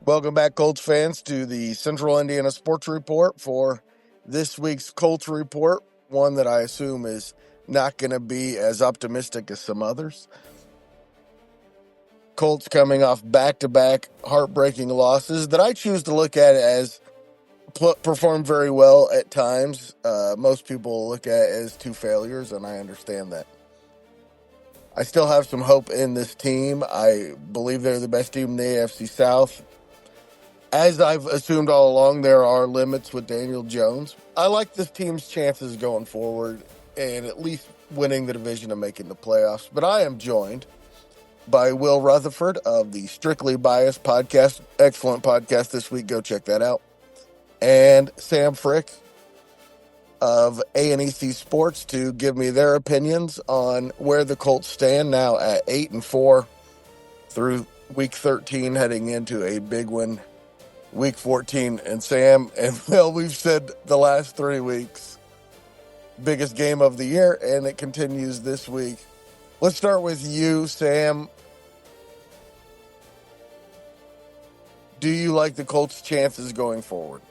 Welcome back, Colts fans, to the Central Indiana Sports Report for this week's Colts Report, one that I assume is not going to be as optimistic as some others. Colts coming off back-to-back heartbreaking losses that I choose to look at as performed very well at times. Most people look at it as two failures, and I understand that. I still have some hope in this team. I believe they're the best team in the AFC South. As I've assumed all along, there are limits with Daniel Jones. I like this team's chances going forward and at least winning the division and making the playoffs. But I am joined by Will Retherford of the Strictly Biased podcast. Excellent podcast this week. Go check that out. And Sam Frick of ANEC Sports to give me their opinions on where the Colts stand now at 8-4 through week 13, heading into a big win week 14. And Sam and Will, we've said the last 3 weeks, biggest game of the year, and it continues this week. Let's start with you, Sam. Do you like the Colts' chances going forward?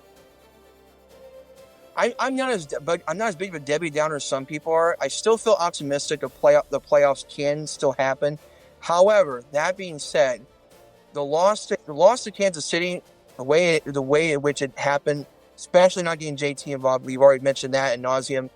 I'm not as big of a Debbie Downer as some people are. I still feel optimistic the playoffs can still happen. However, that being said, the loss to Kansas City, the way in which it happened, especially not getting JT involved, we've already mentioned that ad nauseum.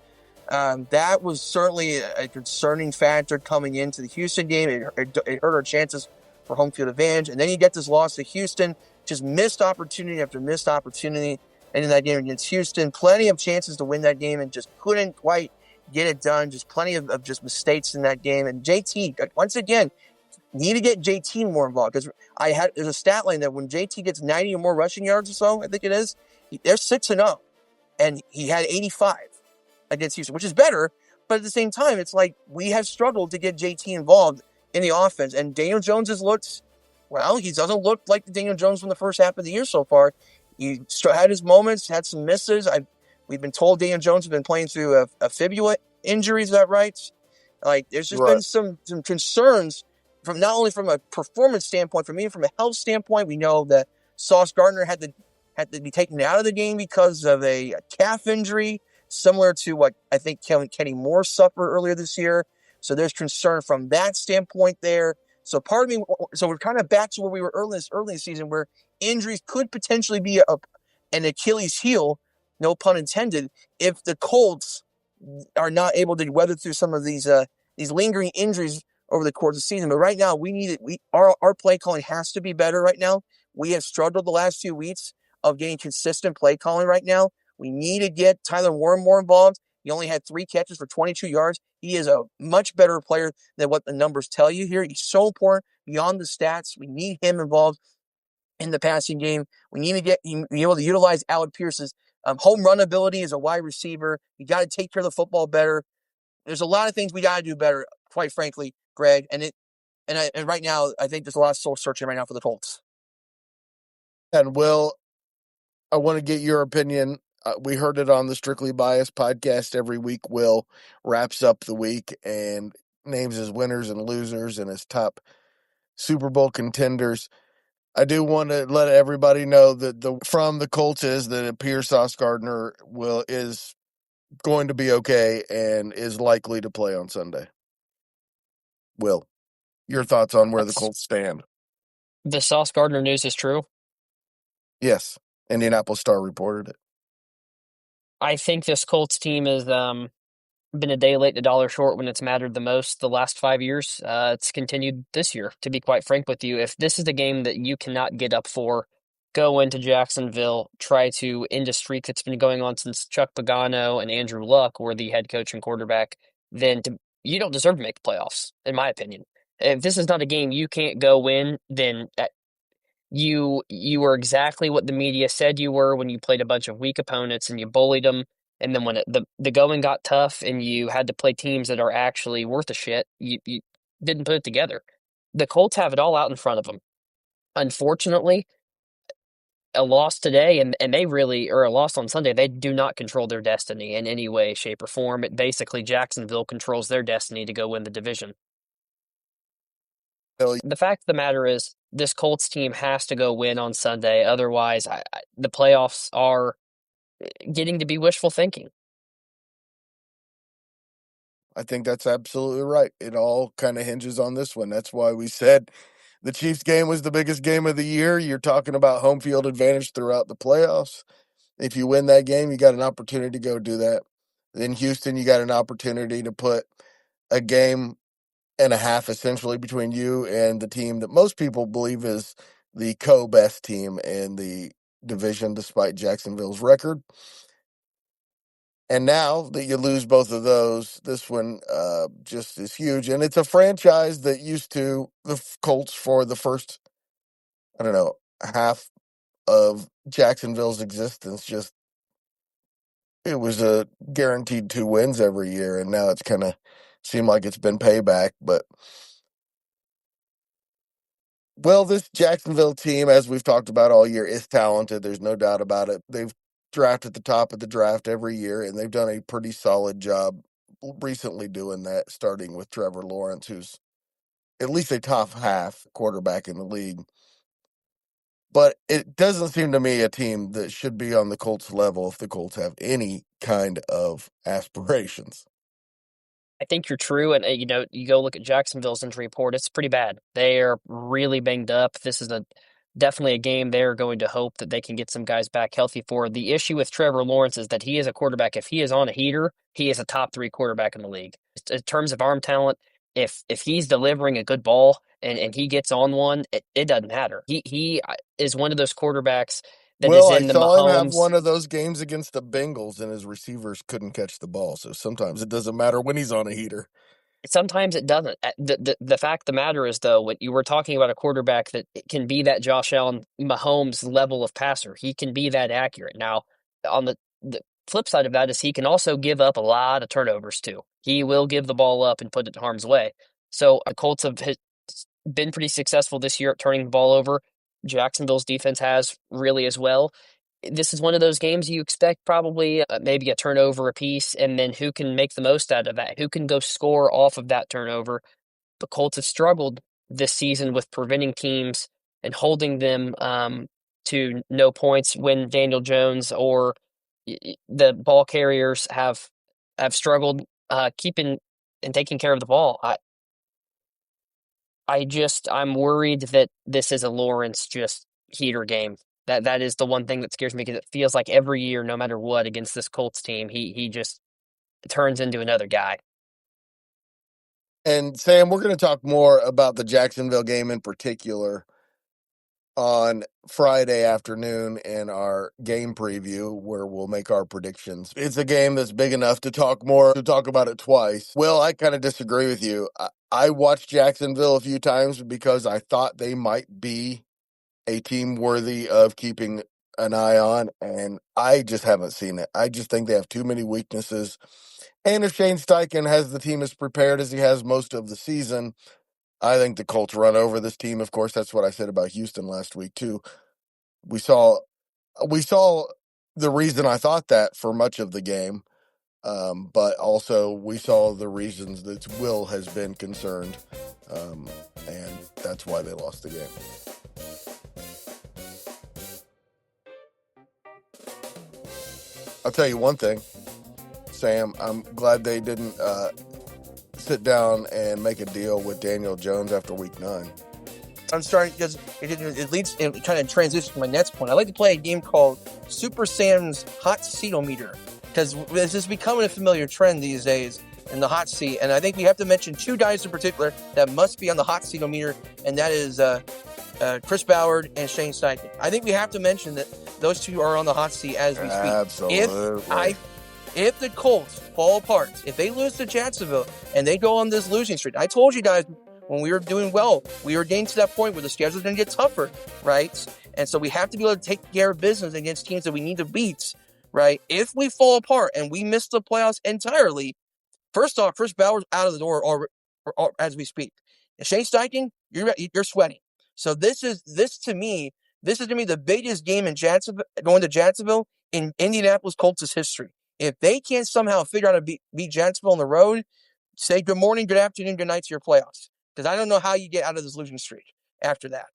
That was certainly a concerning factor coming into the Houston game. It hurt our chances for home field advantage. And then you get this loss to Houston, just missed opportunity after missed opportunity. And in that game against Houston, plenty of chances to win that game and just couldn't quite get it done. Just plenty of just mistakes in that game. And JT, once again, need to get JT more involved, because there's a stat line that when JT gets 90 or more rushing yards or so, I think it is, they're 6-0, and he had 85 against Houston, which is better. But at the same time, it's like we have struggled to get JT involved in the offense, and Daniel Jones has looked, well, he doesn't look like the Daniel Jones from the first half of the year so far. He had his moments, had some misses. We've been told Daniel Jones has been playing through a fibula injury. Is that right? Like, there's just been some concerns from not only from a performance standpoint, from even from a health standpoint. We know that Sauce Gardner had to be taken out of the game because of a calf injury, similar to what I think Kenny Moore suffered earlier this year. So there's concern from that standpoint there. So part of me, so we're kind of back to where we were early in the season, where injuries could potentially be an Achilles heel, no pun intended, if the Colts are not able to weather through some of these lingering injuries over the course of the season. But right now, our play calling has to be better right now. We have struggled the last few weeks of getting consistent play calling right now. We need to get Tyler Warren more involved. He only had 3 catches for 22 yards. He is a much better player than what the numbers tell you here. He's so important beyond the stats. We need him involved in the passing game. We need to be able to utilize Alec Pierce's home run ability as a wide receiver. You got to take care of the football better. There's a lot of things we got to do better, quite frankly, Greg. And right now, I think there's a lot of soul searching right now for the Colts. And Will, I want to get your opinion. We heard it on the Strictly Biased podcast every week. Will wraps up the week and names his winners and losers and his top Super Bowl contenders. I do want to let everybody know that from the Colts is that it appears Sauce Gardner is going to be okay and is likely to play on Sunday. Will, your thoughts on where the Colts stand? The Sauce Gardner news is true? Yes. Indianapolis Star reported it. I think this Colts team has been a day late and a dollar short when it's mattered the most the last 5 years. It's continued this year, to be quite frank with you. If this is a game that you cannot get up for, go into Jacksonville, try to end a streak that's been going on since Chuck Pagano and Andrew Luck were the head coach and quarterback, then you don't deserve to make the playoffs, in my opinion. If this is not a game you can't go win, then you were exactly what the media said you were when you played a bunch of weak opponents and you bullied them. And then when the going got tough and you had to play teams that are actually worth a shit, you didn't put it together. The Colts have it all out in front of them. Unfortunately, a loss today and a loss on Sunday, they do not control their destiny in any way, shape, or form. Basically, Jacksonville controls their destiny to go win the division. The fact of the matter is, this Colts team has to go win on Sunday. Otherwise, the playoffs are getting to be wishful thinking. I think that's absolutely right. It all kind of hinges on this one. That's why we said the Chiefs game was the biggest game of the year. You're talking about home field advantage throughout the playoffs. If you win that game, you got an opportunity to go do that. In Houston, you got an opportunity to put a game and a half essentially between you and the team that most people believe is the co-best team in the division, despite Jacksonville's record. And now that you lose both of those, this one just is huge. And it's a franchise that used to the Colts for the first, I don't know, half of Jacksonville's existence. Just it was a guaranteed 2 wins every year, and now it's kind of seemed like it's been payback. But well, this Jacksonville team, as we've talked about all year, is talented. There's no doubt about it. They've drafted the top of the draft every year, and they've done a pretty solid job recently doing that, starting with Trevor Lawrence, who's at least a top half quarterback in the league. But it doesn't seem to me a team that should be on the Colts level if the Colts have any kind of aspirations. I think you're true, and you go look at Jacksonville's injury report; it's pretty bad. They are really banged up. This is definitely a game they're going to hope that they can get some guys back healthy for. The issue with Trevor Lawrence is that he is a quarterback. If he is on a heater, he is a top 3 quarterback in the league. In terms of arm talent, if he's delivering a good ball and he gets on one, it doesn't matter. He is one of those quarterbacks that is Well, I in the saw him have Mahomes. one of those games against the Bengals, and his receivers couldn't catch the ball. So sometimes it doesn't matter when he's on a heater. Sometimes it doesn't. The fact of the matter is, though, when you were talking about a quarterback that can be that Josh Allen, Mahomes level of passer, he can be that accurate. Now, on the flip side of that is he can also give up a lot of turnovers, too. He will give the ball up and put it in harm's way. So the Colts have been pretty successful this year at turning the ball over. Jacksonville's defense has really as well. This is one of those games you expect probably maybe a turnover apiece, and then who can make the most out of that? Who can go score off of that turnover? The Colts have struggled this season with preventing teams and holding them to no points when Daniel Jones or the ball carriers have struggled keeping and taking care of the ball. I'm worried that this is a Lawrence just heater game. That is the one thing that scares me because it feels like every year, no matter what, against this Colts team, he just turns into another guy. And Sam, we're going to talk more about the Jacksonville game in particular on Friday afternoon in our game preview where we'll make our predictions. It's a game that's big enough to talk about it twice. Well, I kind of disagree with you. I watched Jacksonville a few times because I thought they might be a team worthy of keeping an eye on, and I just haven't seen it. I just think they have too many weaknesses. And if Shane Steichen has the team as prepared as he has most of the season, I think the Colts run over this team. Of course, that's what I said about Houston last week too. We saw the reason I thought that for much of the game, but also we saw the reasons that Will has been concerned, and that's why they lost the game. I'll tell you one thing, Sam. I'm glad they didn't sit down and make a deal with Daniel Jones after week 9. I'm starting because it leads and kind of transitions to my next point. I like to play a game called Super Sam's Hot Seatometer because this is becoming a familiar trend these days in the hot seat. And I think we have to mention 2 guys in particular that must be on the hot seatometer, and that is Chris Ballard and Shane Steichen. I think we have to mention that those 2 are on the hot seat as we speak. Absolutely. If the Colts fall apart, if they lose to Jacksonville and they go on this losing streak, I told you guys when we were doing well, we were getting to that point where the schedule's going to get tougher, right? And so we have to be able to take care of business against teams that we need to beat, right? If we fall apart and we miss the playoffs entirely, first off, Chris Ballard's out of the door or as we speak. And Shane Steichen, you're sweating. So this is to me the biggest game in Jacksonville, going to Jacksonville in Indianapolis Colts history. If they can't somehow figure out how to beat Jacksonville on the road, say good morning, good afternoon, good night to your playoffs. Because I don't know how you get out of this losing streak after that.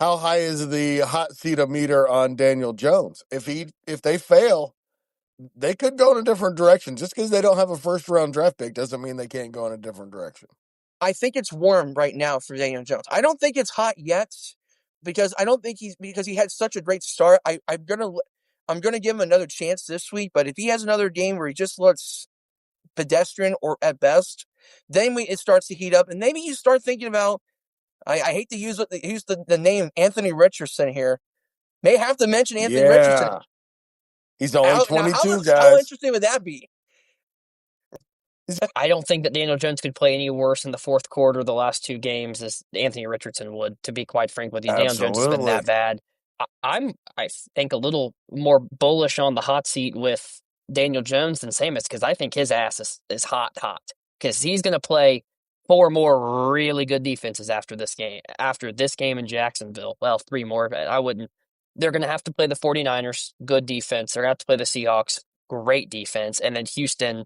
how high is the hot seat meter on Daniel Jones? If they fail, they could go in a different direction. Just because they don't have a first round draft pick doesn't mean they can't go in a different direction. I think it's warm right now for Daniel Jones. I don't think it's hot yet because I don't think because he had such a great start. I'm gonna give him another chance this week, but if he has another game where he just looks pedestrian or at best, then it starts to heat up, and maybe you start thinking about. I hate to use the name Anthony Richardson here. May have to mention Anthony Richardson. Yeah. He's only 22, how guys. interesting would that be? I don't think that Daniel Jones could play any worse in the fourth quarter the last two games as Anthony Richardson would, to be quite frank with you. Daniel Jones has been Absolutely. that bad. I think, a little more bullish on the hot seat with Daniel Jones than Samus because I think his ass is hot, because he's going to play four more really good defenses after this game. After this game in Jacksonville, well, three more. I wouldn't. They're going to have to play the 49ers, good defense. They're going to have to play the Seahawks, great defense, and then Houston,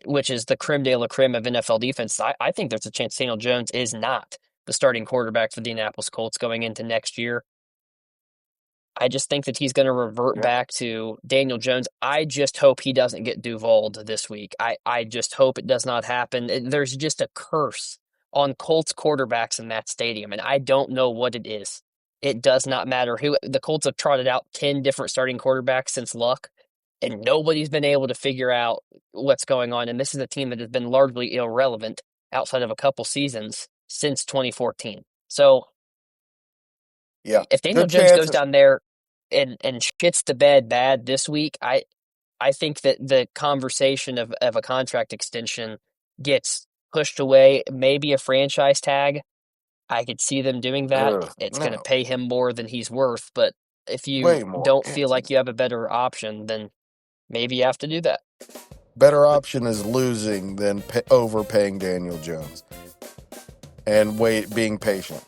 which is the creme de la creme of NFL defense. I think there's a chance Daniel Jones is not the starting quarterback for the Indianapolis Colts going into next year. I just think that he's going to revert back to Daniel Jones. I just hope he doesn't get Duval'd this week. I just hope it does not happen. There's just a curse on Colts quarterbacks in that stadium, and I don't know what it is. It does not matter who. The Colts have trotted out 10 different starting quarterbacks since Luck, and nobody's been able to figure out what's going on. And this is a team that has been largely irrelevant outside of a couple seasons since 2014. So Yeah. if Daniel Jones goes down there and shits the bed bad this week, I think that the conversation of a contract extension gets pushed away. Maybe a franchise tag. I could see them doing that. It's going to pay him more than he's worth. But if you don't feel like you have a better option, then maybe you have to do that. Better option is losing than overpaying Daniel Jones and being patient.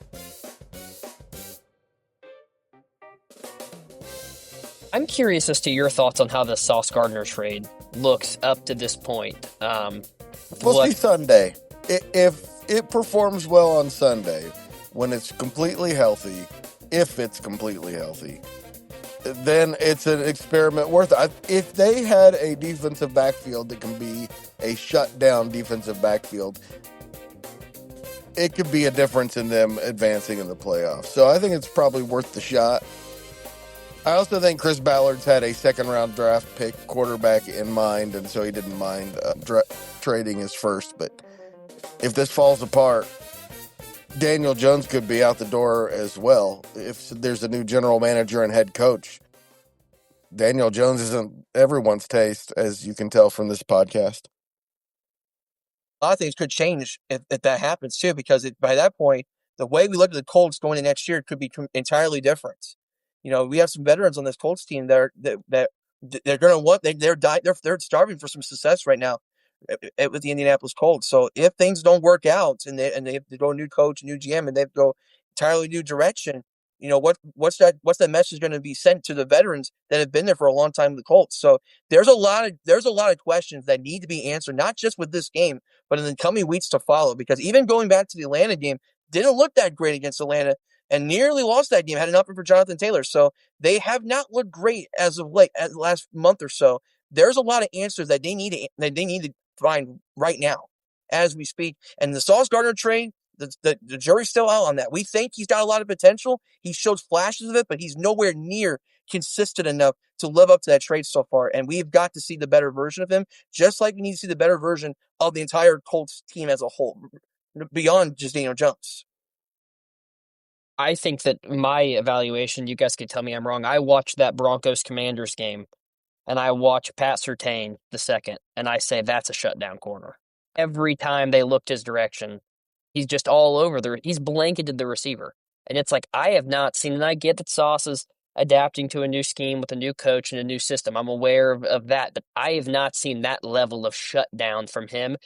I'm curious as to your thoughts on how the Sauce Gardner trade looks up to this point. We'll see Sunday. If it performs well on Sunday, when it's completely healthy, if it's completely healthy, then it's an experiment worth it. If they had a defensive backfield that can be a shutdown defensive backfield, it could be a difference in them advancing in the playoffs. So I think it's probably worth the shot. I also think Chris Ballard's had a second-round draft pick quarterback in mind, and so he didn't mind trading his first. But if this falls apart, Daniel Jones could be out the door as well. If there's a new general manager and head coach, Daniel Jones isn't everyone's taste, as you can tell from this podcast. A lot of things could change if that happens too, because by that point, the way we look at the Colts going into next year could be entirely different. You know, we have some veterans on this Colts team that they're going to want they're starving for some success right now with the Indianapolis Colts. So if things don't work out and they have to go a new coach, new GM, and they have to go entirely new direction, you know what's that message going to be sent to the veterans that have been there for a long time with the Colts? So there's a lot of questions that need to be answered, not just with this game, but in the coming weeks to follow. Because even going back to the Atlanta game, didn't look that great against Atlanta and nearly lost that game. Had an upper for Jonathan Taylor, so they have not looked great as of late, as the last month or so. There's a lot of answers that they need to find right now as we speak. And the Sauce Gardner trade, the jury's still out on that. We think he's got a lot of potential. He shows flashes of it, but he's nowhere near consistent enough to live up to that trade so far. And we've got to see the better version of him, just like we need to see the better version of the entire Colts team as a whole, beyond just Daniel Jones. I think that my evaluation, you guys could tell me I'm wrong. I watched that Broncos-Commanders game, and I watch Pat Surtain the second, and I say that's a shutdown corner. Every time they looked his direction, he's just all over he's blanketed the receiver. And it's like, I have not seen, and I get that Sauce is adapting to a new scheme with a new coach and a new system. I'm aware of that, but I have not seen that level of shutdown from him.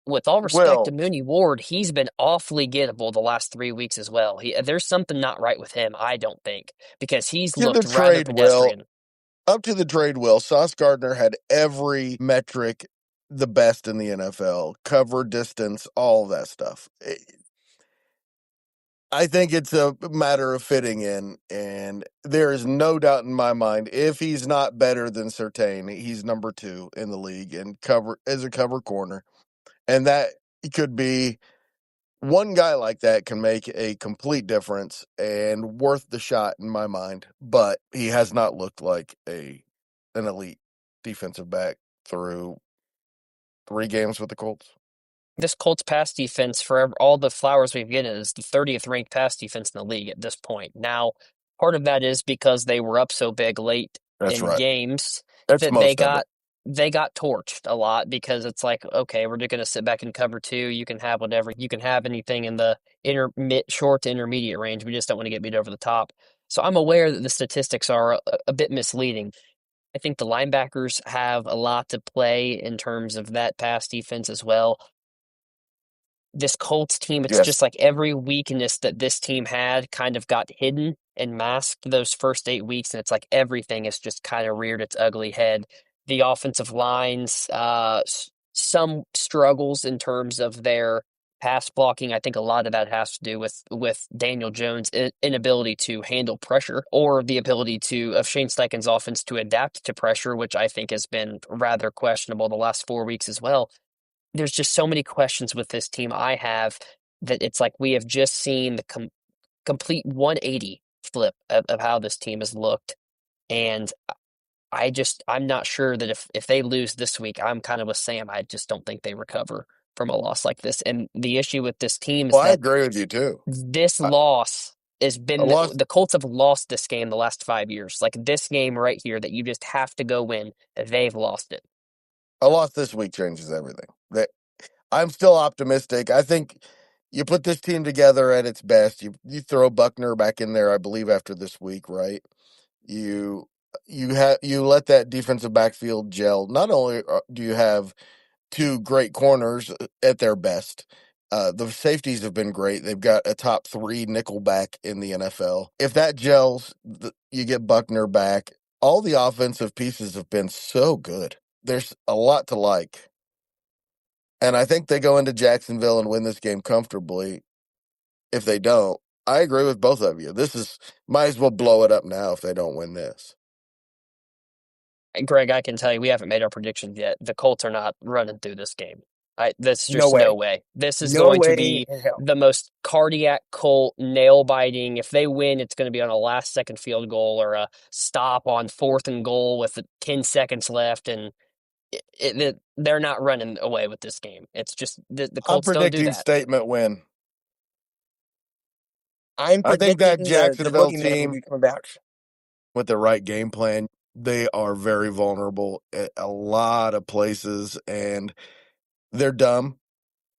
With all respect to Mooney Ward, he's been awfully gettable the last 3 weeks as well. There's something not right with him, I don't think, because he's looked rather pedestrian. Up to the trade, Sauce Gardner had every metric the best in the NFL, cover, distance, all of that stuff. I think it's a matter of fitting in, and there is no doubt in my mind if he's not better than Surtain, he's number 2 in the league and cover as a cover corner, and that could be one guy like that can make a complete difference and worth the shot in my mind. But he has not looked like an elite defensive back through 3 games with the Colts. This Colts pass defense, for all the flowers we've given, is the 30th ranked pass defense in the league at this point. Now, part of that is because they were up so big late That's in right. games That's that most of it. they got torched a lot because it's like, okay, we're just going to sit back and cover 2. You can have whatever. You can have anything in the short to intermediate range. We just don't want to get beat over the top. So I'm aware that the statistics are a bit misleading. I think the linebackers have a lot to play in terms of that pass defense as well. This Colts team, it's Yes. just like every weakness that this team had kind of got hidden and masked those first 8 weeks, and it's like everything has just kind of reared its ugly head. The offensive lines, some struggles in terms of their pass blocking. I think a lot of that has to do with Daniel Jones' inability to handle pressure, or the ability of Shane Steichen's offense to adapt to pressure, which I think has been rather questionable the last 4 weeks as well. There's just so many questions with this team I have that it's like we have just seen the complete 180 flip of how this team has looked. And I'm not sure that if they lose this week, I'm kind of with Sam. I just don't think they recover from a loss like this. And the issue with this team is Well, I that agree with you too. this I, loss has I been lost. the Colts have lost this game the last 5 years. Like this game right here that you just have to go win, they've lost it. A loss this week changes everything. I'm still optimistic. I think you put this team together at its best. You throw Buckner back in there, I believe, after this week, right? You you let that defensive backfield gel. Not only do you have 2 great corners at their best, the safeties have been great. They've got a top 3 nickel back in the NFL. If that gels, you get Buckner back. All the offensive pieces have been so good. There's a lot to like. And I think they go into Jacksonville and win this game comfortably. If they don't, I agree with both of you. This is might as well blow it up now if they don't win this. Greg, I can tell you, we haven't made our predictions yet. The Colts are not running through this game. That's No just no way. way. This is No going to way be in hell. the most cardiac Colt nail biting. If they win, it's going to be on a last second field goal or a stop on 4th and goal with 10 seconds left. And they're not running away with this game. It's just the I'm Colts don't do predicting that. statement win. I'm I think that predicting the Jacksonville boogeyman will team be coming back. with the right game plan, they are very vulnerable at a lot of places and they're dumb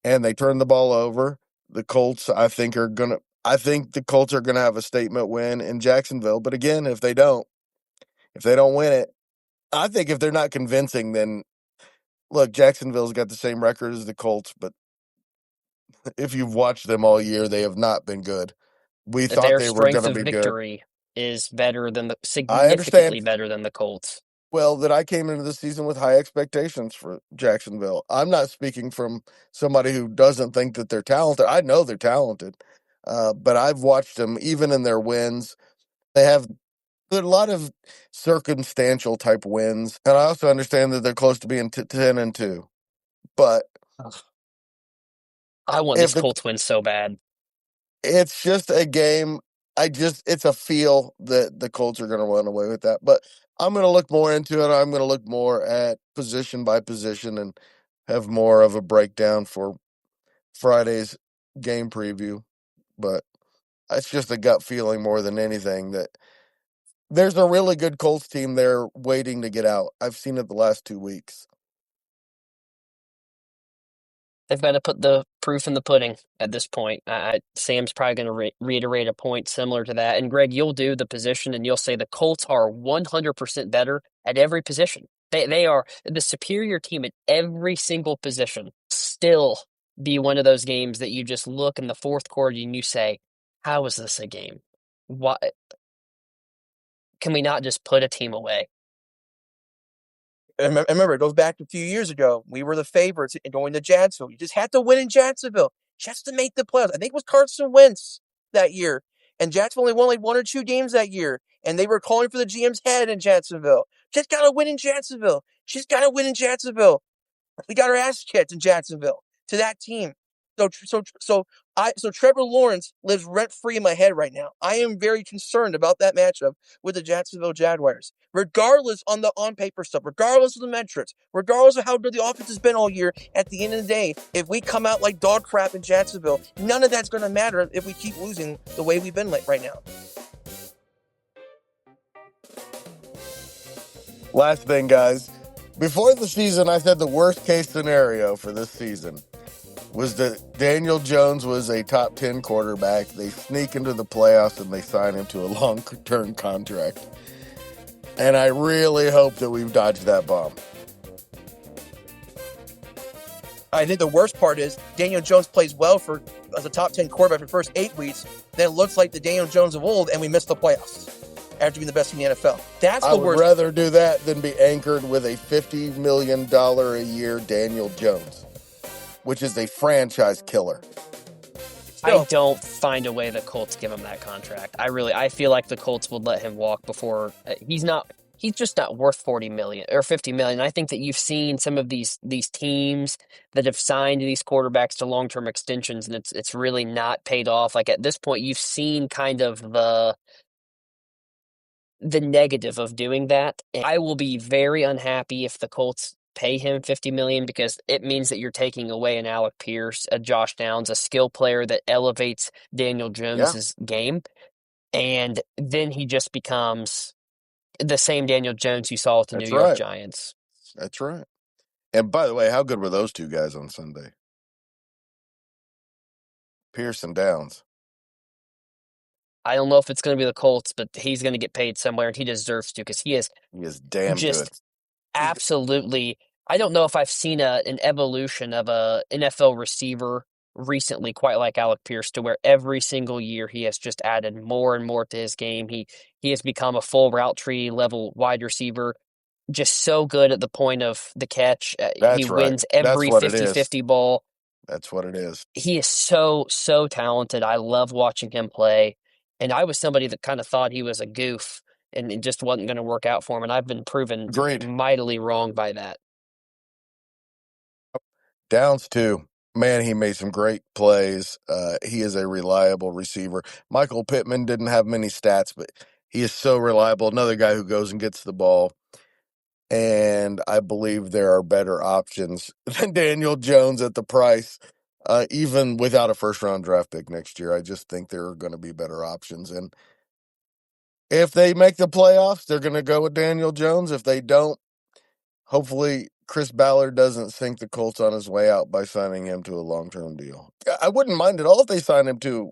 and they turn the ball over. The Colts, I think the Colts are gonna have a statement win in Jacksonville. But again, if they don't win it, I think if they're not convincing, then look, Jacksonville's got the same record as the Colts, but if you've watched them all year, they have not been good. We thought Their they were strength gonna of be good. victory is better than I understand. significantly better than the Colts. Well, that I came into the season with high expectations for Jacksonville. I'm not speaking from somebody who doesn't think that they're talented. I know they're talented, but I've watched them even in their wins. They have a lot of circumstantial type wins, and I also understand that they're close to being 10-2. But Ugh. I want if this the Colts win so bad. it's just a game. It's a feel that the Colts are going to run away with that. But I'm going to look more into it. I'm going to look more at position by position and have more of a breakdown for Friday's game preview. But it's just a gut feeling more than anything that there's a really good Colts team there waiting to get out. I've seen it the last 2 weeks. They've got to put the proof in the pudding at this point. Sam's probably going to reiterate a point similar to that. And Greg, you'll do the position and you'll say the Colts are 100% better at every position. They are the superior team at every single position. Still be one of those games that you just look in the fourth quarter and you say, how is this a game? Why can we not just put a team away? And remember, it goes back a few years ago. We were the favorites going to Jacksonville. You just had to win in Jacksonville just to make the playoffs. I think it was Carson Wentz. that year, and Jacksonville only won like 1 or 2 games that year, and they were calling for the GM's head in Jacksonville. Just gotta win in Jacksonville. Just gotta win in Jacksonville. We got our ass kicked in Jacksonville to that team. So Trevor Lawrence lives rent free in my head right now. I am very concerned about that matchup with the Jacksonville Jaguars. Regardless on the on paper stuff, regardless of the metrics, regardless of how good the offense has been all year, at the end of the day, if we come out like dog crap in Jacksonville, none of that's going to matter if we keep losing the way we've been right now. Last thing, guys. Before the season, I said the worst case scenario for this season was that Daniel Jones was a top 10 quarterback. They sneak into the playoffs and they sign him to a long-term contract. And I really hope that we've dodged that bomb. I think the worst part is Daniel Jones plays well as a top 10 quarterback for the first 8 weeks. Then it looks like the Daniel Jones of old, and we miss the playoffs after being the best in the NFL. That's the worst. I would rather do that than be anchored with a $50 million a year Daniel Jones, which is a franchise killer. I don't find a way the Colts give him that contract. I feel like the Colts would let him walk before he's just not worth 40 million or 50 million. I think that you've seen some of these teams that have signed these quarterbacks to long-term extensions, and it's really not paid off. Like at this point, you've seen kind of the negative of doing that. And I will be very unhappy if the Colts pay him 50 million, because it means that you're taking away an Alec Pierce, a Josh Downs, a skill player that elevates Daniel Jones's game. And then he just becomes the same Daniel Jones you saw with the New York Giants. That's right. And by the way, how good were those two guys on Sunday? Pierce and Downs. I don't know if it's going to be the Colts, but he's going to get paid somewhere, and he deserves to, because he is damn just good. Absolutely. I don't know if I've seen an evolution of a NFL receiver recently quite like Alec Pierce, to where every single year he has just added more and more to his game. He has become a full route tree level wide receiver, just so good at the point of the catch. He wins every 50-50 ball. That's what it is. He is so talented. I love watching him play. And I was somebody that kind of thought he was a goof and it just wasn't going to work out for him. And I've been proven mightily wrong by that. Downs, too. Man, he made some great plays. He is a reliable receiver. Michael Pittman didn't have many stats, but he is so reliable. Another guy who goes and gets the ball. And I believe there are better options than Daniel Jones at the price, even without a first-round draft pick next year. I just think there are going to be better options. And if they make the playoffs, they're going to go with Daniel Jones. If they don't, hopefully Chris Ballard doesn't sink the Colts on his way out by signing him to a long-term deal. I wouldn't mind at all if they signed him to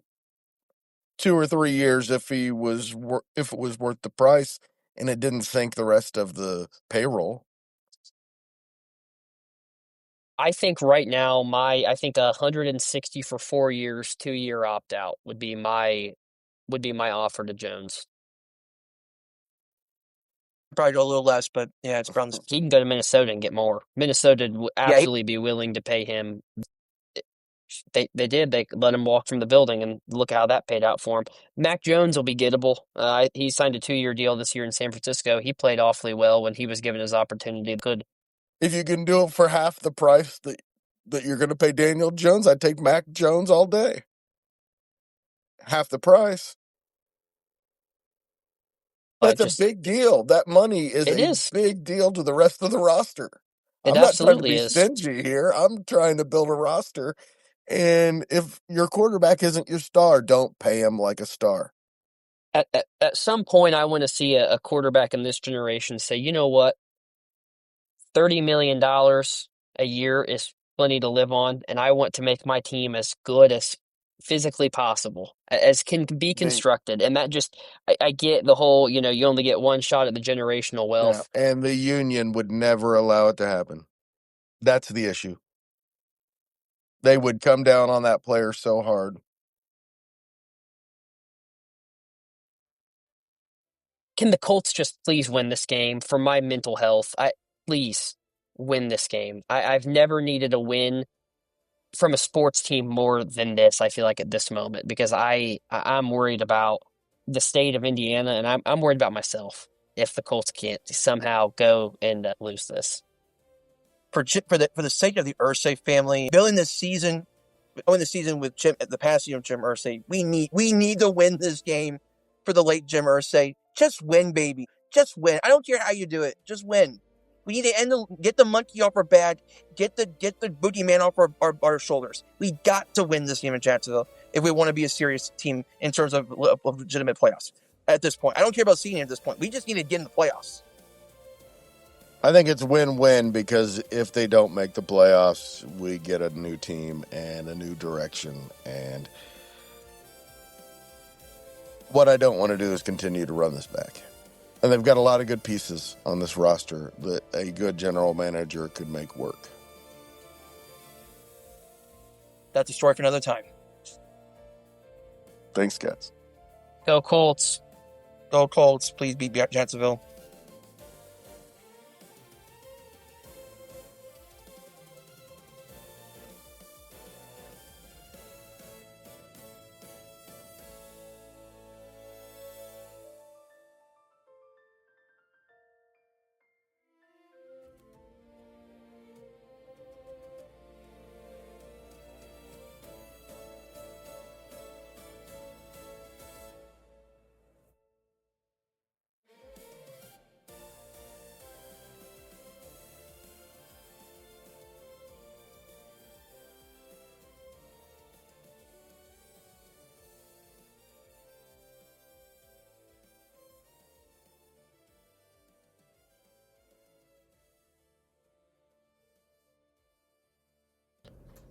2 or 3 years if it was worth the price and it didn't sink the rest of the payroll. I think right now, I think 160 for 4 years, 2-year opt out would be my offer to Jones. Probably go a little less, but yeah, it's probably. He can go to Minnesota and get more. Minnesota would absolutely be willing to pay him. They did. They let him walk from the building, and look how that paid out for him. Mac Jones will be gettable. He signed a 2-year deal this year in San Francisco. He played awfully well when he was given his opportunity. If you can do it for half the price that you're going to pay Daniel Jones, I'd take Mac Jones all day. Half the price. That's a big deal. That money is a big deal to the rest of the roster. I'm not trying to be stingy here. I'm trying to build a roster. And if your quarterback isn't your star, don't pay him like a star. At some point, I want to see a quarterback in this generation say, you know what, $30 million a year is plenty to live on, and I want to make my team as good as physically possible, as can be constructed. And that just, I get the whole, you only get one shot at the generational wealth. Yeah, and the union would never allow it to happen. That's the issue. They would come down on that player so hard. Can the Colts just please win this game for my mental health? Please win this game. I've never needed a win from a sports team more than this, I feel like at this moment, because I'm worried about the state of Indiana, and I'm worried about myself if the Colts can't somehow go and lose this. For the sake of the Irsay family, going the season with Jim, the past year of Jim Irsay, we need to win this game for the late Jim Irsay. Just win, baby. Just win. I don't care how you do it. Just win. We need to get the monkey off our back, get the boogeyman off our shoulders. We got to win this game in Jacksonville if we want to be a serious team in terms of legitimate playoffs. At this point, I don't care about seeding at this point. We just need to get in the playoffs. I think it's win-win because if they don't make the playoffs, we get a new team and a new direction. And what I don't want to do is continue to run this back. And they've got a lot of good pieces on this roster that a good general manager could make work. That's a story for another time. Thanks, guys. Go Colts. Go Colts. Please beat Jacksonville.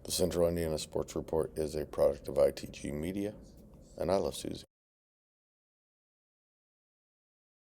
The Central Indiana Sports Report is a product of ITG Media, and I love Susie.